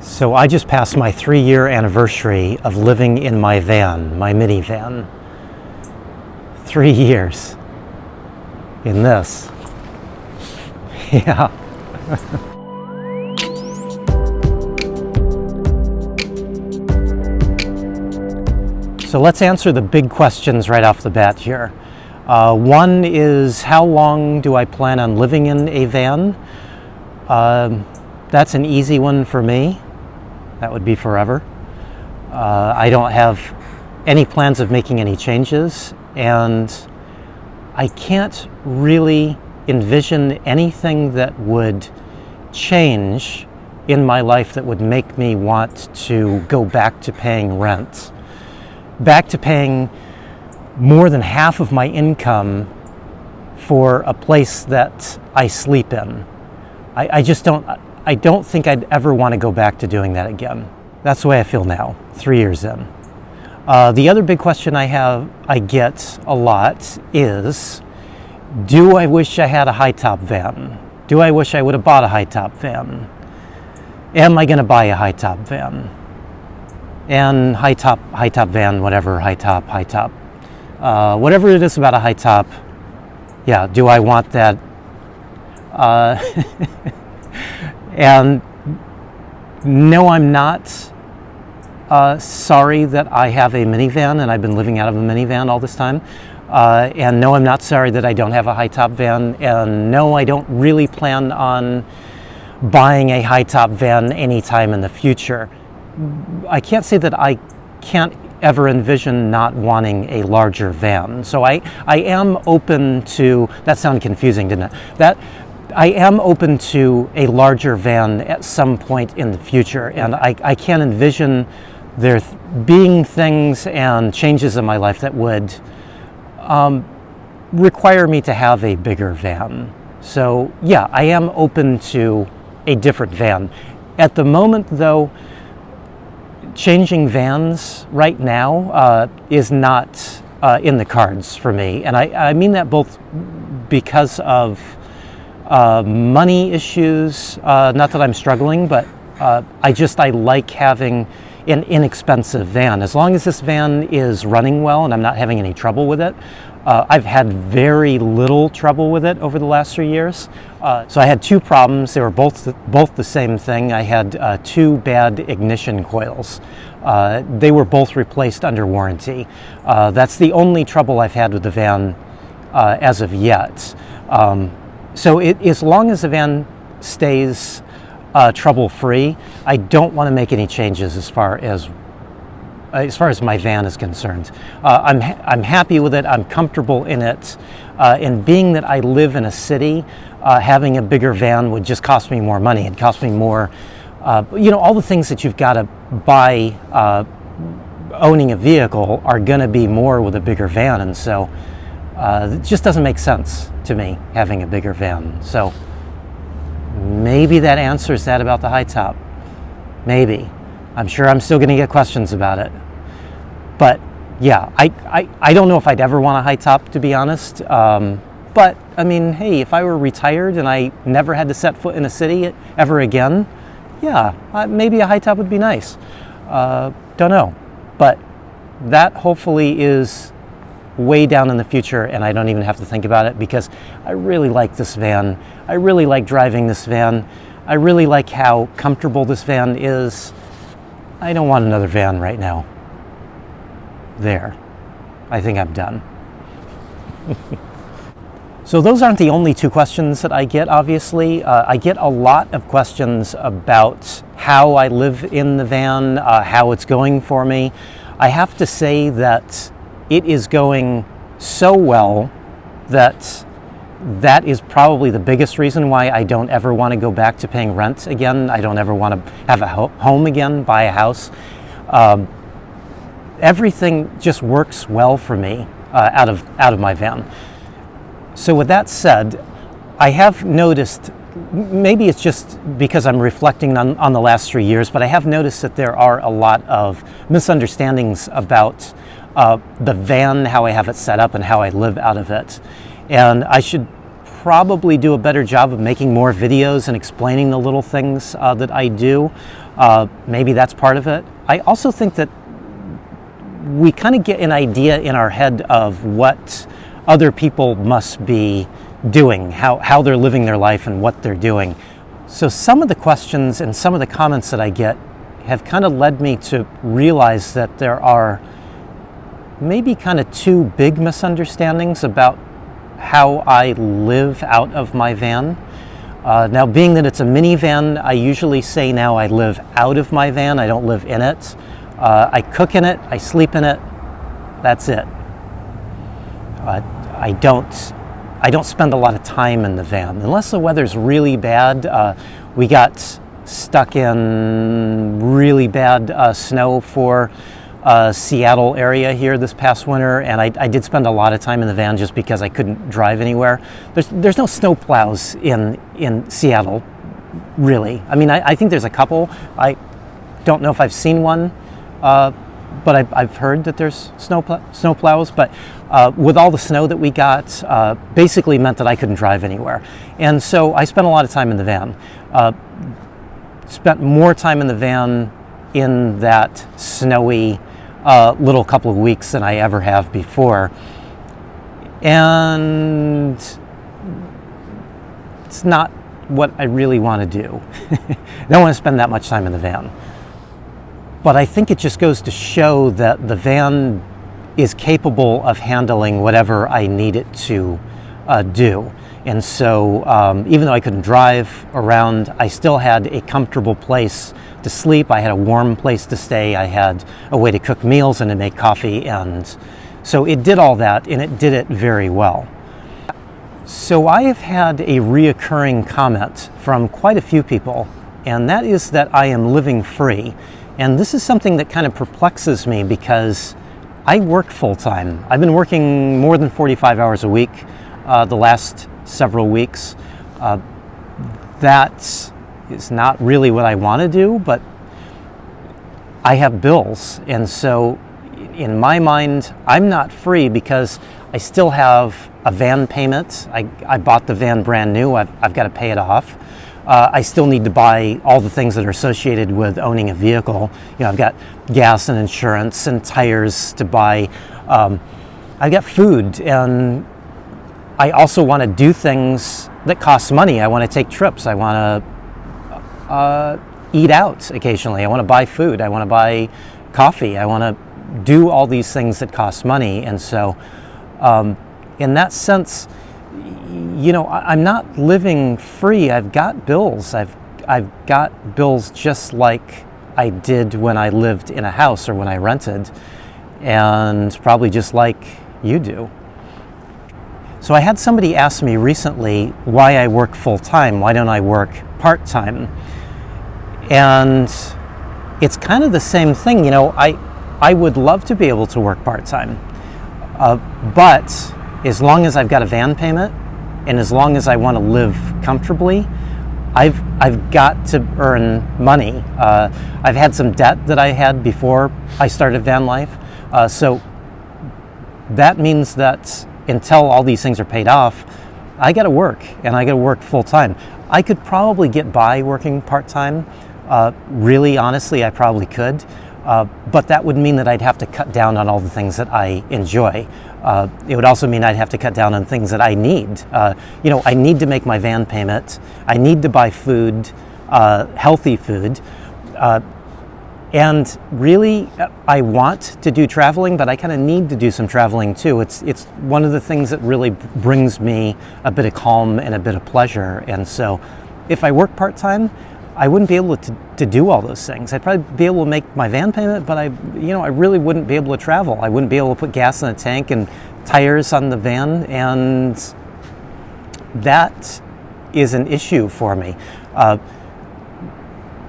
So I just passed my 3-year anniversary of living in my van, my minivan. 3 years in this. Yeah. So let's answer the big questions right off the bat here. One is, how long do I plan on living in a van? That's an easy one for me. That would be forever. I don't have any plans of making any changes, and I can't really envision anything that would change in my life that would make me want to go back to paying rent, back to paying more than half of my income for a place that I sleep in. I don't think I'd ever want to go back to doing that again. That's the way I feel now, 3 years in. The other big question I get a lot is, do I wish I had a high-top van? Do I wish I would have bought a high-top van? Am I going to buy a high-top van? And high-top van, whatever, high-top. Whatever it is about a high-top, yeah, do I want that? And no, I'm not sorry that I have a minivan and I've been living out of a minivan all this time. And no, I'm not sorry that I don't have a high-top van. And no, I don't really plan on buying a high-top van anytime in the future. I can't say that I can't ever envision not wanting a larger van. So I am open to, that sounded confusing, didn't it? I am open to a larger van at some point in the future, and I can envision there being things and changes in my life that would require me to have a bigger van. So yeah, I am open to a different van. At the moment though, changing vans right now is not in the cards for me, and I mean that both because of money issues, not that I'm struggling, but I like having an inexpensive van. As long as this van is running well and I'm not having any trouble with it. I've had very little trouble with it over the last 3 years. So I had 2 problems. They were both the same thing. I had 2 bad ignition coils. They were both replaced under warranty. That's the only trouble I've had with the van as of yet. So as long as the van stays trouble-free, I don't want to make any changes as far as my van is concerned. I'm happy with it. I'm comfortable in it. And being that I live in a city, having a bigger van would just cost me more money. It'd cost me more, all the things that you've got to buy owning a vehicle are going to be more with a bigger van. And so it just doesn't make sense to me having a bigger van. So maybe that answers that about the high top. Maybe. I'm sure I'm still going to get questions about it. But yeah, I don't know if I'd ever want a high top, to be honest. But I mean, hey, if I were retired and I never had to set foot in a city ever again, yeah, maybe a high top would be nice. Don't know. But that hopefully is way down in the future, and I don't even have to think about it because I really like this van. I really like driving this van. I really like how comfortable this van is. I don't want another van right now. There. I think I'm done. So those aren't the only 2 questions that I get, obviously. I get a lot of questions about how I live in the van, how it's going for me. I have to say that it is going so well that is probably the biggest reason why I don't ever want to go back to paying rent again. I don't ever want to have a home again, buy a house. Everything just works well for me out of my van. So with that said, I have noticed, maybe it's just because I'm reflecting on the last 3 years, but I have noticed that there are a lot of misunderstandings about the van, how I have it set up, and how I live out of it. And I should probably do a better job of making more videos and explaining the little things that I do. Maybe that's part of it. I also think that we kind of get an idea in our head of what other people must be doing, how they're living their life and what they're doing. So some of the questions and some of the comments that I get have kind of led me to realize that there are maybe kind of two big misunderstandings about how I live out of my van. Now, being that it's a minivan, I usually say now I live out of my van. I don't live in it. I cook in it, I sleep in it, that's it. I don't spend a lot of time in the van. Unless the weather's really bad. We got stuck in really bad snow for Seattle area here this past winter, and I did spend a lot of time in the van just because I couldn't drive anywhere. There's no snow plows in Seattle, really. I mean, I think there's a couple. I don't know if I've seen one, but I've heard that there's snow plows. But with all the snow that we got, basically meant that I couldn't drive anywhere, and so I spent a lot of time in the van. Spent more time in the van in that snowy little couple of weeks than I ever have before. And it's not what I really want to do. I don't want to spend that much time in the van. But I think it just goes to show that the van is capable of handling whatever I need it to do. And so even though I couldn't drive around, I still had a comfortable place to sleep. I had a warm place to stay. I had a way to cook meals and to make coffee. And so it did all that, and it did it very well. So I have had a reoccurring comment from quite a few people, and that is that I am living free. And this is something that kind of perplexes me because I work full-time. I've been working more than 45 hours a week the last several weeks. That is not really what I want to do, but I have bills. And so in my mind, I'm not free because I still have a van payment. I bought the van brand new. I've got to pay it off. I still need to buy all the things that are associated with owning a vehicle. You know, I've got gas and insurance and tires to buy. I've got food, and I also want to do things that cost money. I want to take trips. I want to eat out occasionally. I want to buy food. I want to buy coffee. I want to do all these things that cost money. And so in that sense, you know, I'm not living free. I've got bills. I've got bills just like I did when I lived in a house or when I rented, and probably just like you do. So I had somebody ask me recently why I work full-time. Why don't I work part-time? And it's kind of the same thing. You know, I would love to be able to work part-time, but as long as I've got a van payment, and as long as I want to live comfortably, I've got to earn money. I've had some debt that I had before I started van life, so that means that until all these things are paid off, I got to work, and I got to work full time. I could probably get by working part time. Really, honestly, I probably could. But that would mean that I'd have to cut down on all the things that I enjoy. It would also mean I'd have to cut down on things that I need. You know, I need to make my van payment. I need to buy food, healthy food. And really, I want to do traveling, but I kind of need to do some traveling too. It's one of the things that really brings me a bit of calm and a bit of pleasure. And so if I work part-time, I wouldn't be able to do all those things. I'd probably be able to make my van payment, but I really wouldn't be able to travel. I wouldn't be able to put gas in the tank and tires on the van, and that is an issue for me.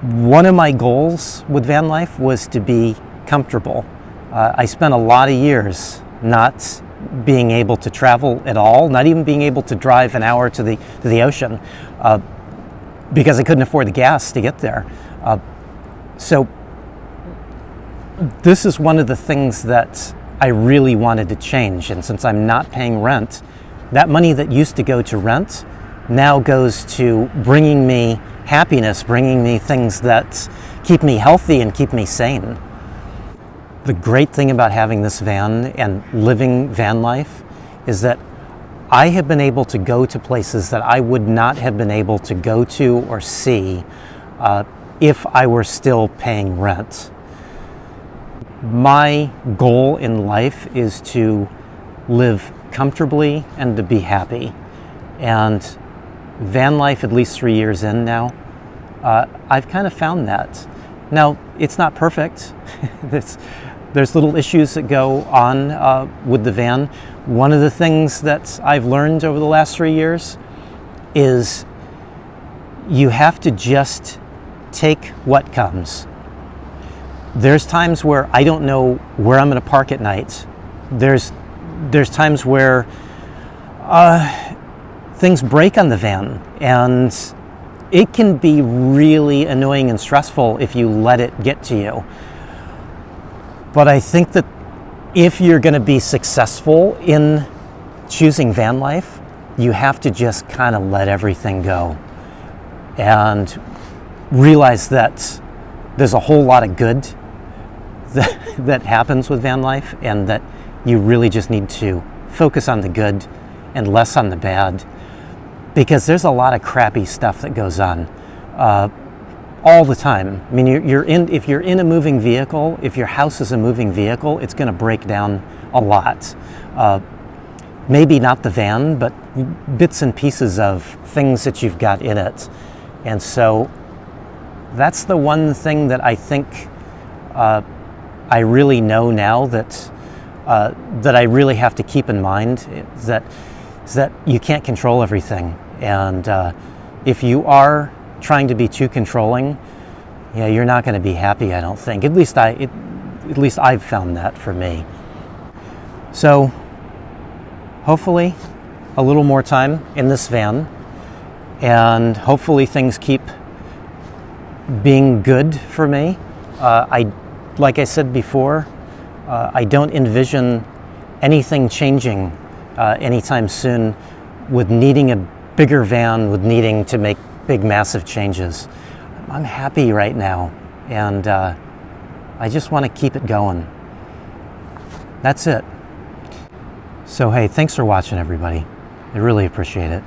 One of my goals with van life was to be comfortable. I spent a lot of years not being able to travel at all, not even being able to drive an hour to the ocean, because I couldn't afford the gas to get there. So this is one of the things that I really wanted to change. And since I'm not paying rent, that money that used to go to rent now goes to bringing me happiness, bringing me things that keep me healthy and keep me sane. The great thing about having this van and living van life is that I have been able to go to places that I would not have been able to go to or see if I were still paying rent. My goal in life is to live comfortably and to be happy. And van life, at least 3 years in now, I've kind of found that. Now, it's not perfect. There's little issues that go on with the van. One of the things that I've learned over the last 3 years is you have to just take what comes. There's times where I don't know where I'm going to park at night. There's times where things break on the van, and it can be really annoying and stressful if you let it get to you. But I think that if you're going to be successful in choosing van life, you have to just kind of let everything go and realize that there's a whole lot of good that happens with van life, and that you really just need to focus on the good and less on the bad, because there's a lot of crappy stuff that goes on all the time. I mean, if you're in a moving vehicle, if your house is a moving vehicle, it's going to break down a lot. Maybe not the van, but bits and pieces of things that you've got in it. And so that's the one thing that I think I really know now that I really have to keep in mind, is that you can't control everything. And if you are trying to be too controlling, yeah, you're not going to be happy, I don't think. At least I've found that for me. So hopefully a little more time in this van, and hopefully things keep being good for me. Like I said before, I don't envision anything changing anytime soon with needing a bigger van, with needing to make big, massive changes. I'm happy right now, and I just want to keep it going. That's it. So hey, thanks for watching, everybody. I really appreciate it.